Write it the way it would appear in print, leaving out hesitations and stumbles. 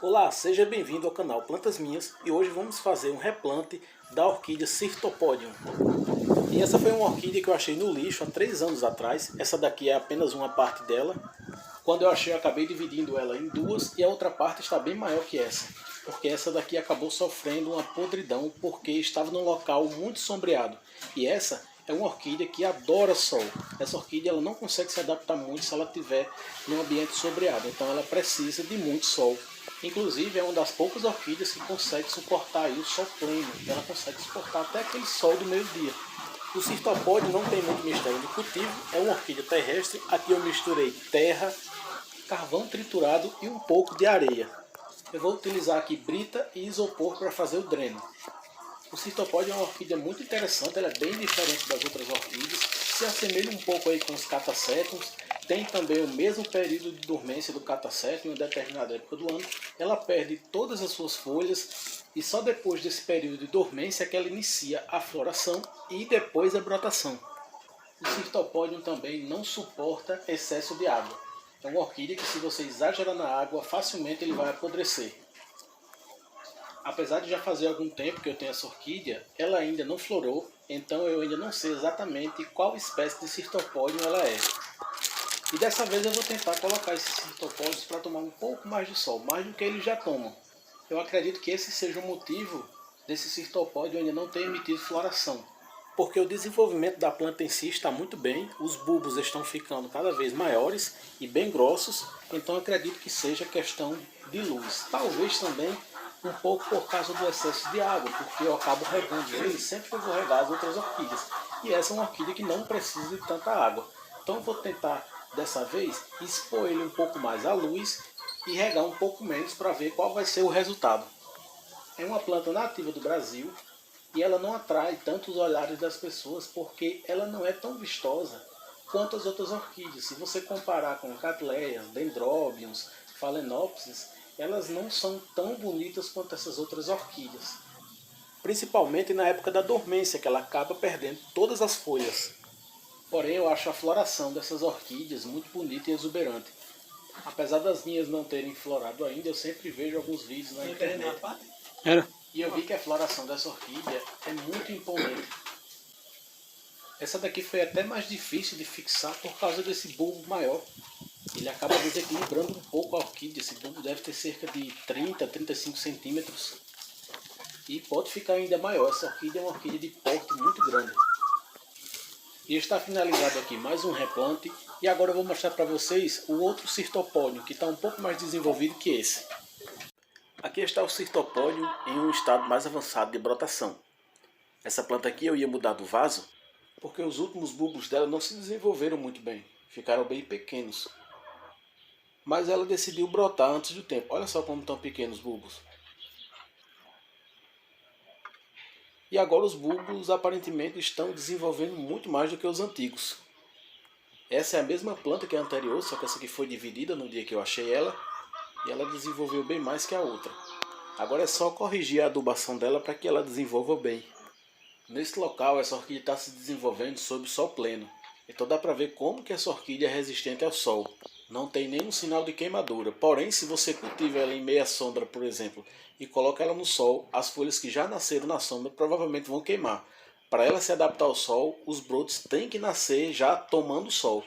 Olá, seja bem-vindo ao canal Plantas Minhas e hoje vamos fazer um replante da orquídea Cyrtopodium. E essa foi uma orquídea que eu achei no lixo há 3 anos atrás. Essa daqui é apenas uma parte dela. Quando eu achei, eu acabei dividindo ela em duas e a outra parte está bem maior que essa. Porque essa daqui acabou sofrendo uma podridão porque estava num local muito sombreado. E essa é uma orquídea que adora sol. Essa orquídea ela não consegue se adaptar muito se ela estiver num ambiente sombreado. Então ela precisa de muito sol. Inclusive é uma das poucas orquídeas que consegue suportar aí o sol pleno. Ela consegue suportar até aquele sol do meio-dia. O Cyrtopodium não tem muito mistério de cultivo, é uma orquídea terrestre. Aqui eu misturei terra, carvão triturado e um pouco de areia. Eu vou utilizar aqui brita e isopor para fazer o dreno. O Cyrtopodium é uma orquídea muito interessante, ela é bem diferente das outras orquídeas, se assemelha um pouco aí com os Catasetum, tem também o mesmo período de dormência do Catasetum em uma determinada época do ano. Ela perde todas as suas folhas e só depois desse período de dormência é que ela inicia a floração e depois a brotação. O Cyrtopodium também não suporta excesso de água. É uma orquídea que se você exagerar na água, facilmente ele vai apodrecer. Apesar de já fazer algum tempo que eu tenho essa orquídea, ela ainda não florou, então eu ainda não sei exatamente qual espécie de Cyrtopodium ela é. E dessa vez eu vou tentar colocar esses Cyrtopodiums para tomar um pouco mais de sol, mais do que eles já tomam. Eu acredito que esse seja o motivo desse Cyrtopodium ainda não ter emitido floração. Porque o desenvolvimento da planta em si está muito bem, os bulbos estão ficando cada vez maiores e bem grossos, então acredito que seja questão de luz. Talvez também um pouco por causa do excesso de água, porque eu acabo regando ele sempre que eu vou regar as outras orquídeas. E essa é uma orquídea que não precisa de tanta água. Então eu vou tentar, dessa vez, expor ele um pouco mais à luz e regar um pouco menos para ver qual vai ser o resultado. É uma planta nativa do Brasil e ela não atrai tanto os olhares das pessoas porque ela não é tão vistosa quanto as outras orquídeas. Se você comparar com catleias, dendróbiums, phalaenopsis, elas não são tão bonitas quanto essas outras orquídeas. Principalmente na época da dormência, que ela acaba perdendo todas as folhas. Porém, eu acho a floração dessas orquídeas muito bonita e exuberante. Apesar das minhas não terem florado ainda, eu sempre vejo alguns vídeos na internet. E eu vi que a floração dessa orquídea é muito imponente. Essa daqui foi até mais difícil de fixar por causa desse bulbo maior. Ele acaba desequilibrando um pouco a orquídea. Esse bulbo deve ter cerca de 30 a 35 centímetros. E pode ficar ainda maior. Essa orquídea é uma orquídea de porte muito grande. E está finalizado aqui mais um replante. E agora eu vou mostrar para vocês o outro Cyrtopodium, que está um pouco mais desenvolvido que esse. Aqui está o Cyrtopodium em um estado mais avançado de brotação. Essa planta aqui eu ia mudar do vaso, porque os últimos bulbos dela não se desenvolveram muito bem. Ficaram bem pequenos. Mas ela decidiu brotar antes do tempo. Olha só como estão pequenos os bulbos. E agora os bulbos aparentemente estão desenvolvendo muito mais do que os antigos. Essa é a mesma planta que a anterior, só que essa aqui foi dividida no dia que eu achei ela. E ela desenvolveu bem mais que a outra. Agora é só corrigir a adubação dela para que ela desenvolva bem. Nesse local essa orquídea está se desenvolvendo sob sol pleno. Então dá para ver como que essa orquídea é resistente ao sol. Não tem nenhum sinal de queimadura. Porém, se você cultiva ela em meia sombra, por exemplo, e coloca ela no sol, as folhas que já nasceram na sombra provavelmente vão queimar. Para ela se adaptar ao sol, os brotos têm que nascer já tomando sol.